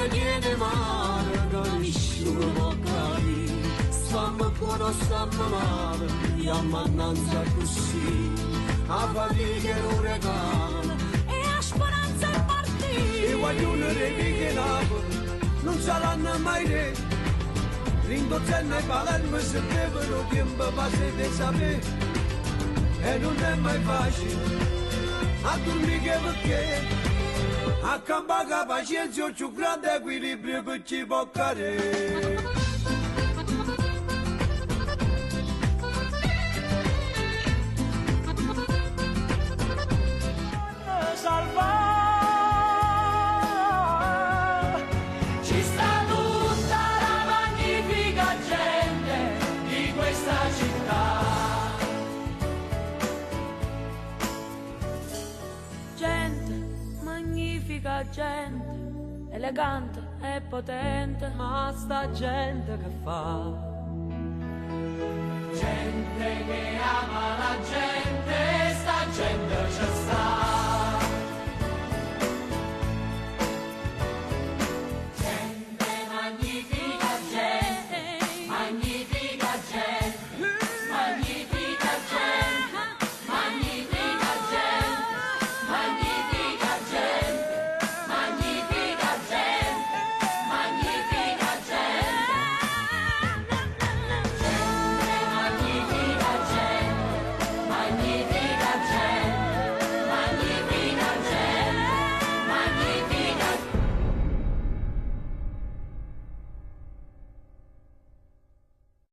mi tiene male, che nessuno può capire. Stamma buono, stamma male, e a mannanza così, a fatica è un regalo, e a speranza è partita. e guaglione che Napoli non saranno mai re. Rindozzella e Palermo se bevono tempo passa di sapere, e non è mai facile a dormire perché a campare pazienza ho più grande equilibrio che ci può cadere. Ci sta tutta la magnifica gente di questa città. Gente, magnifica gente, elegante e potente, ma sta gente che fa? Gente che ama la gente, sta gente c'è.